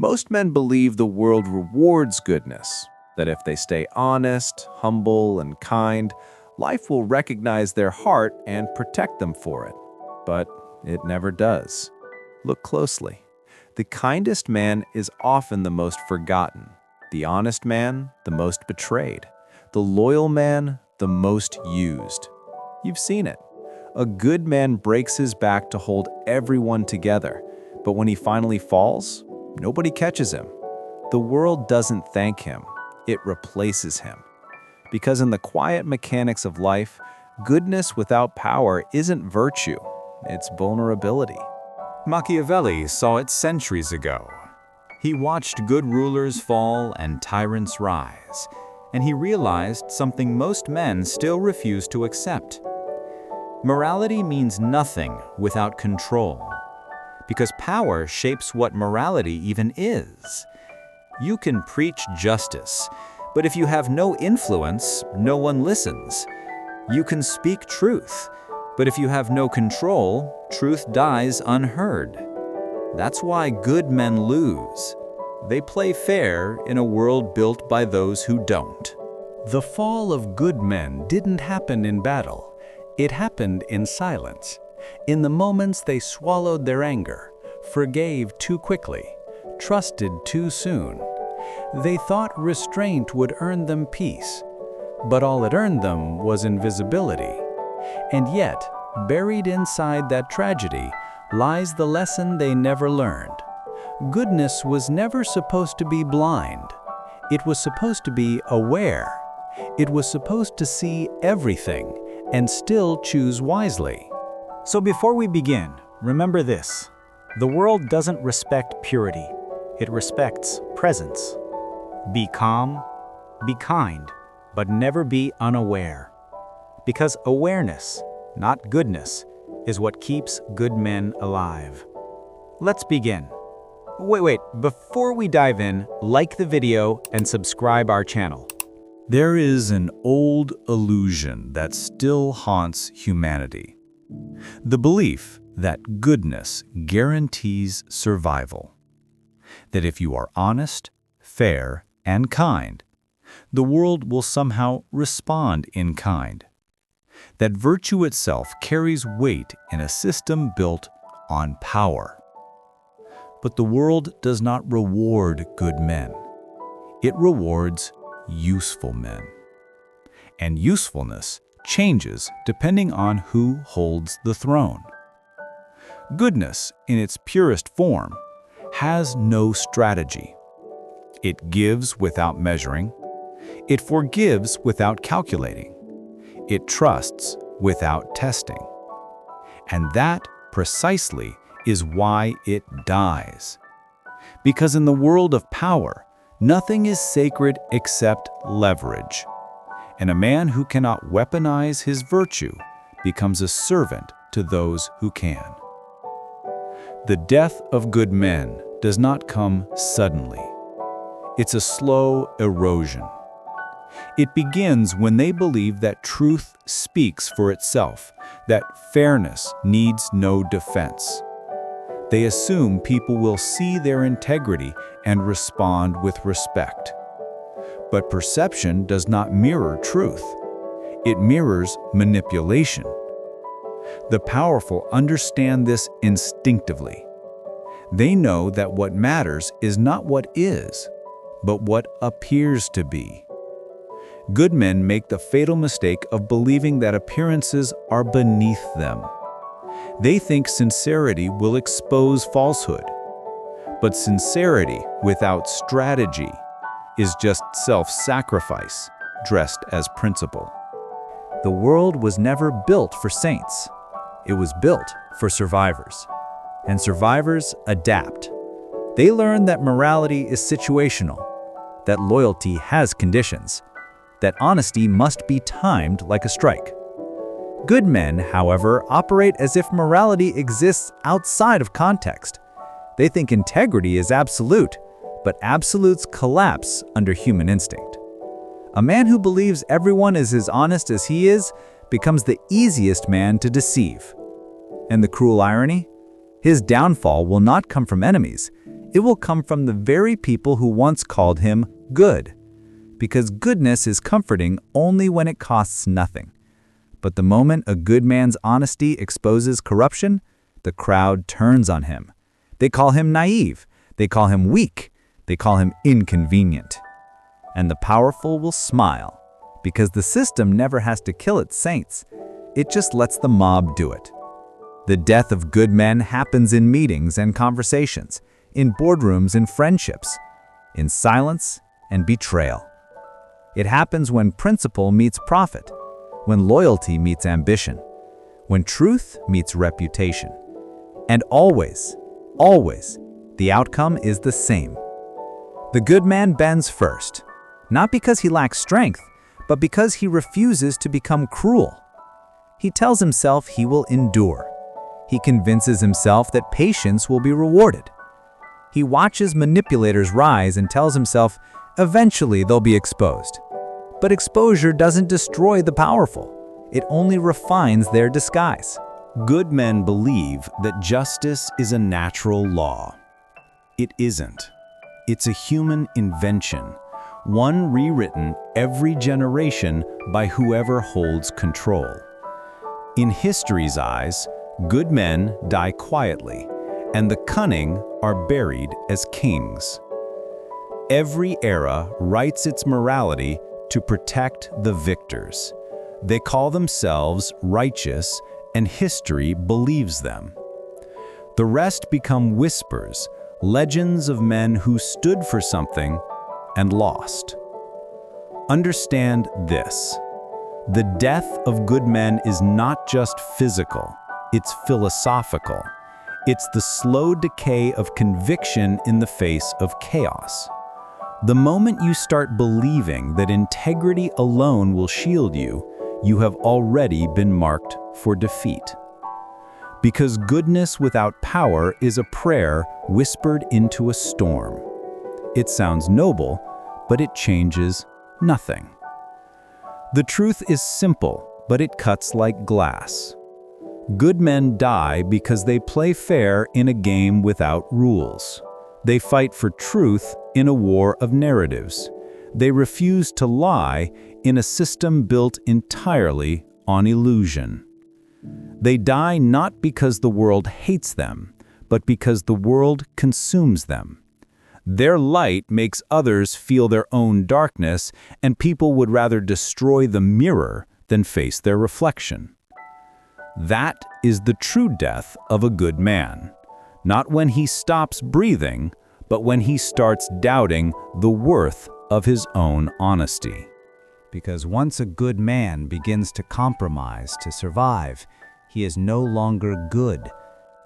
Most men believe the world rewards goodness, that if they stay honest, humble, and kind, life will recognize their heart and protect them for it. But it never does. Look closely. The kindest man is often the most forgotten. The honest man, the most betrayed. The loyal man, the most used. You've seen it. A good man breaks his back to hold everyone together, but when he finally falls, nobody catches him. The world doesn't thank him, it replaces him. Because in the quiet mechanics of life, goodness without power isn't virtue, it's vulnerability. Machiavelli saw it centuries ago. He watched good rulers fall and tyrants rise, and he realized something most men still refuse to accept. Morality means nothing without control, because power shapes what morality even is. You can preach justice, but if you have no influence, no one listens. You can speak truth, but if you have no control, truth dies unheard. That's why good men lose. They play fair in a world built by those who don't. The fall of good men didn't happen in battle. It happened in silence. In the moments they swallowed their anger, forgave too quickly, trusted too soon. They thought restraint would earn them peace, but all it earned them was invisibility. And yet, buried inside that tragedy lies the lesson they never learned. Goodness was never supposed to be blind. It was supposed to be aware. It was supposed to see everything and still choose wisely. So before we begin, remember this. The world doesn't respect purity. It respects presence. Be calm, be kind, but never be unaware. Because awareness, not goodness, is what keeps good men alive. Let's begin. Wait, before we dive in, like the video and subscribe our channel. There is an old illusion that still haunts humanity. The belief that goodness guarantees survival. That if you are honest, fair, and kind, the world will somehow respond in kind. That virtue itself carries weight in a system built on power. But the world does not reward good men. It rewards useful men. And usefulness changes depending on who holds the throne. Goodness, in its purest form, has no strategy. It gives without measuring. It forgives without calculating. It trusts without testing. And that, precisely, is why it dies. Because in the world of power, nothing is sacred except leverage. And a man who cannot weaponize his virtue becomes a servant to those who can. The death of good men does not come suddenly. It's a slow erosion. It begins when they believe that truth speaks for itself, that fairness needs no defense. They assume people will see their integrity and respond with respect. But perception does not mirror truth. It mirrors manipulation. The powerful understand this instinctively. They know that what matters is not what is, but what appears to be. Good men make the fatal mistake of believing that appearances are beneath them. They think sincerity will expose falsehood. But sincerity without strategy is just self-sacrifice dressed as principle. The world was never built for saints. It was built for survivors. And survivors adapt. They learn that morality is situational, that loyalty has conditions, that honesty must be timed like a strike. Good men, however, operate as if morality exists outside of context. They think integrity is absolute, but absolutes collapse under human instinct. A man who believes everyone is as honest as he is becomes the easiest man to deceive. And the cruel irony? His downfall will not come from enemies. It will come from the very people who once called him good. Because goodness is comforting only when it costs nothing. But the moment a good man's honesty exposes corruption, the crowd turns on him. They call him naive. They call him weak. They call him inconvenient. And the powerful will smile, because the system never has to kill its saints. It just lets the mob do it. The death of good men happens in meetings and conversations, in boardrooms and friendships, in silence and betrayal. It happens when principle meets profit, when loyalty meets ambition, when truth meets reputation. And always, always, the outcome is the same. The good man bends first, not because he lacks strength, but because he refuses to become cruel. He tells himself he will endure. He convinces himself that patience will be rewarded. He watches manipulators rise and tells himself eventually they'll be exposed. But exposure doesn't destroy the powerful. It only refines their disguise. Good men believe that justice is a natural law. It isn't. It's a human invention, one rewritten every generation by whoever holds control. In history's eyes, good men die quietly, and the cunning are buried as kings. Every era writes its morality to protect the victors. They call themselves righteous, and history believes them. The rest become whispers, legends of men who stood for something and lost. Understand this: the death of good men is not just physical, it's philosophical. It's the slow decay of conviction in the face of chaos. The moment you start believing that integrity alone will shield you, you have already been marked for defeat. Because goodness without power is a prayer whispered into a storm. It sounds noble, but it changes nothing. The truth is simple, but it cuts like glass. Good men die because they play fair in a game without rules. They fight for truth in a war of narratives. They refuse to lie in a system built entirely on illusion. They die not because the world hates them, but because the world consumes them. Their light makes others feel their own darkness, and people would rather destroy the mirror than face their reflection. That is the true death of a good man. Not when he stops breathing, but when he starts doubting the worth of his own honesty. Because once a good man begins to compromise to survive, he is no longer good.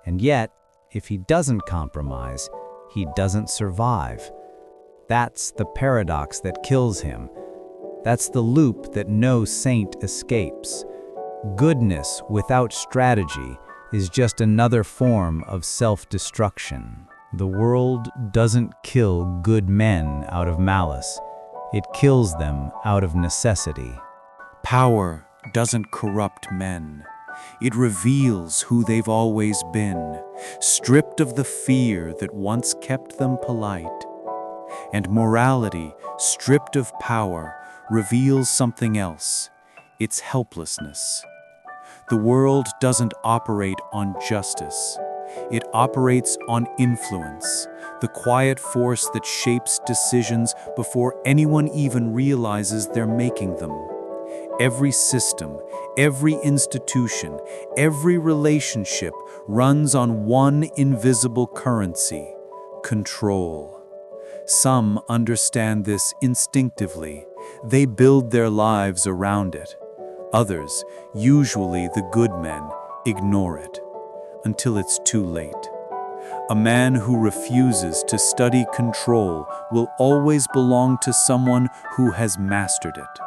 And yet, if he doesn't compromise, he doesn't survive. That's the paradox that kills him. That's the loop that no saint escapes. Goodness without strategy is just another form of self-destruction. The world doesn't kill good men out of malice. It kills them out of necessity. Power doesn't corrupt men. It reveals who they've always been, stripped of the fear that once kept them polite. And morality, stripped of power, reveals something else: its helplessness. The world doesn't operate on justice. It operates on influence, the quiet force that shapes decisions before anyone even realizes they're making them. Every system, every institution, every relationship runs on one invisible currency: control. Some understand this instinctively. They build their lives around it. Others, usually the good men, ignore it until it's too late. A man who refuses to study control will always belong to someone who has mastered it.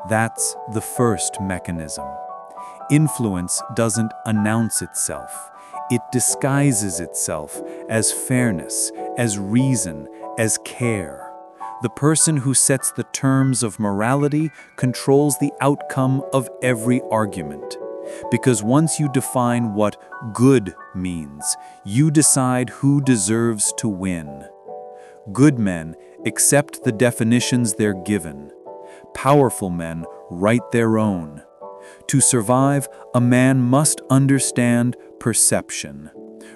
That's the first mechanism. Influence doesn't announce itself. It disguises itself as fairness, as reason, as care. The person who sets the terms of morality controls the outcome of every argument. Because once you define what good means, you decide who deserves to win. Good men accept the definitions they're given. Powerful men write their own. To survive, a man must understand perception.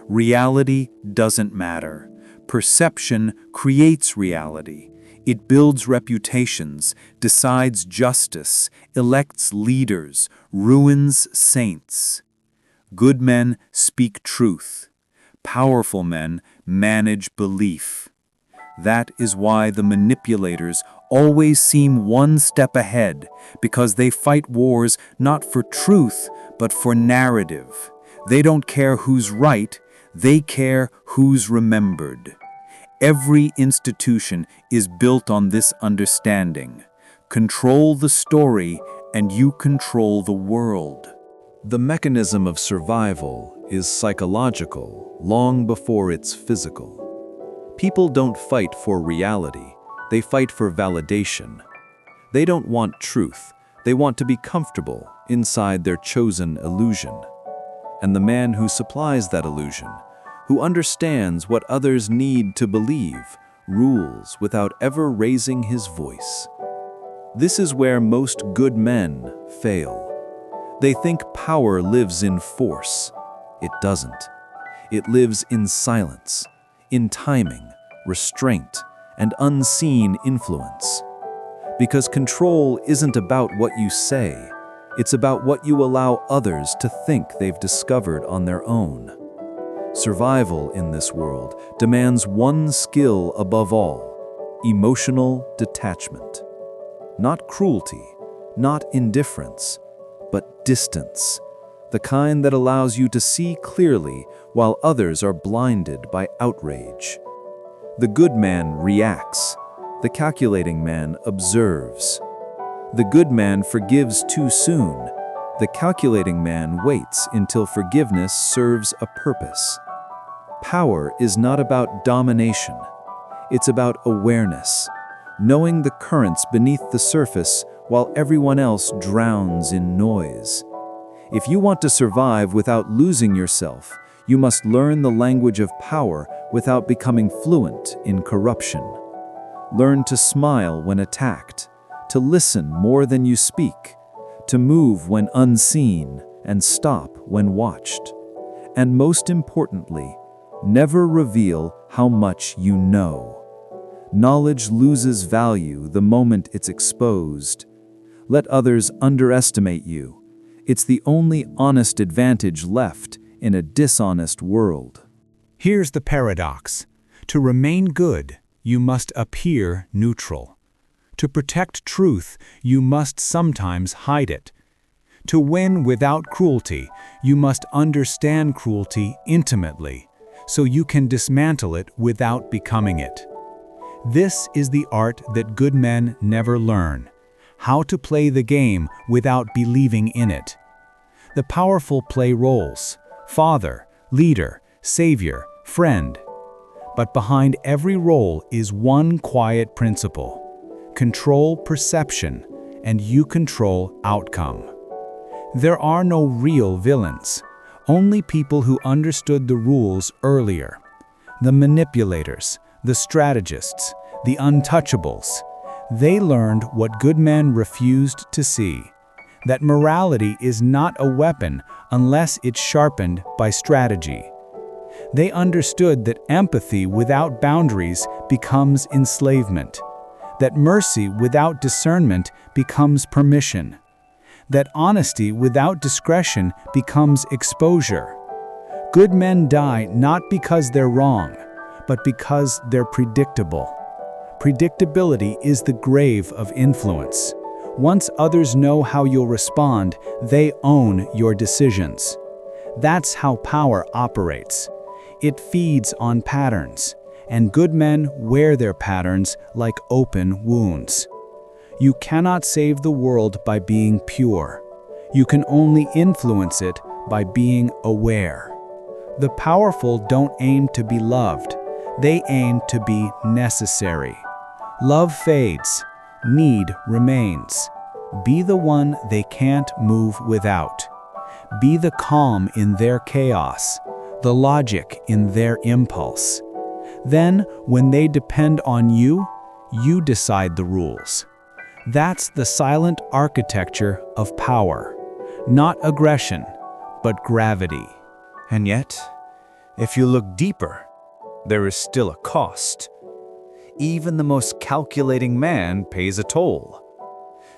Reality doesn't matter. Perception creates reality. It builds reputations, decides justice, elects leaders, ruins saints. Good men speak truth. Powerful men manage belief. That is why the manipulators always seem one step ahead, because they fight wars not for truth, but for narrative. They don't care who's right, they care who's remembered. Every institution is built on this understanding. Control the story, and you control the world. The mechanism of survival is psychological long before it's physical. People don't fight for reality, they fight for validation. They don't want truth, they want to be comfortable inside their chosen illusion. And the man who supplies that illusion, who understands what others need to believe, rules without ever raising his voice. This is where most good men fail. They think power lives in force. It doesn't. It lives in silence, in timing, restraint, and unseen influence. Because control isn't about what you say, it's about what you allow others to think they've discovered on their own. Survival in this world demands one skill above all: emotional detachment. Not cruelty, not indifference, but distance, the kind that allows you to see clearly while others are blinded by outrage. The good man reacts, the calculating man observes. The good man forgives too soon, the calculating man waits until forgiveness serves a purpose. Power is not about domination, it's about awareness, knowing the currents beneath the surface while everyone else drowns in noise. If you want to survive without losing yourself, you must learn the language of power without becoming fluent in corruption. Learn to smile when attacked, to listen more than you speak, to move when unseen and stop when watched. And most importantly, never reveal how much you know. Knowledge loses value the moment it's exposed. Let others underestimate you. It's the only honest advantage left in a dishonest world. Here's the paradox. To remain good, you must appear neutral. To protect truth, you must sometimes hide it. To win without cruelty, you must understand cruelty intimately, so you can dismantle it without becoming it. This is the art that good men never learn: how to play the game without believing in it. The powerful play roles: father, leader, savior, friend. But behind every role is one quiet principle: control perception, and you control outcome. There are no real villains, only people who understood the rules earlier. The manipulators, the strategists, the untouchables. They learned what good men refused to see: that morality is not a weapon unless it's sharpened by strategy. They understood that empathy without boundaries becomes enslavement, that mercy without discernment becomes permission, that honesty without discretion becomes exposure. Good men die not because they're wrong, but because they're predictable. Predictability is the grave of influence. Once others know how you'll respond, they own your decisions. That's how power operates. It feeds on patterns, and good men wear their patterns like open wounds. You cannot save the world by being pure. You can only influence it by being aware. The powerful don't aim to be loved. They aim to be necessary. Love fades. Need remains. Be the one they can't move without. Be the calm in their chaos, the logic in their impulse. Then, when they depend on you, you decide the rules. That's the silent architecture of power. Not aggression, but gravity. And yet, if you look deeper, there is still a cost. Even the most calculating man pays a toll.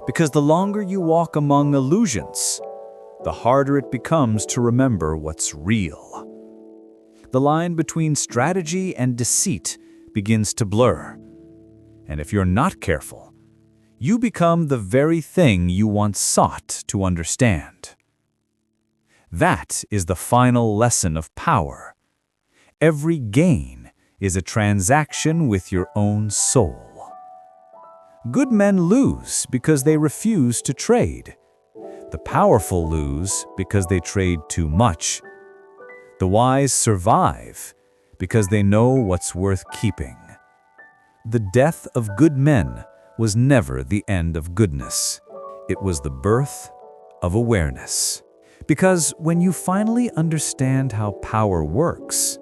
Because the longer you walk among illusions, the harder it becomes to remember what's real. The line between strategy and deceit begins to blur. And if you're not careful, you become the very thing you once sought to understand. That is the final lesson of power. Every gain is a transaction with your own soul. Good men lose because they refuse to trade. The powerful lose because they trade too much. The wise survive because they know what's worth keeping. The death of good men was never the end of goodness. It was the birth of awareness. Because when you finally understand how power works,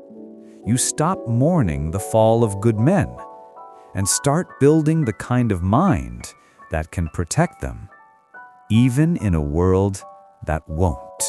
you stop mourning the fall of good men and start building the kind of mind that can protect them, even in a world that won't.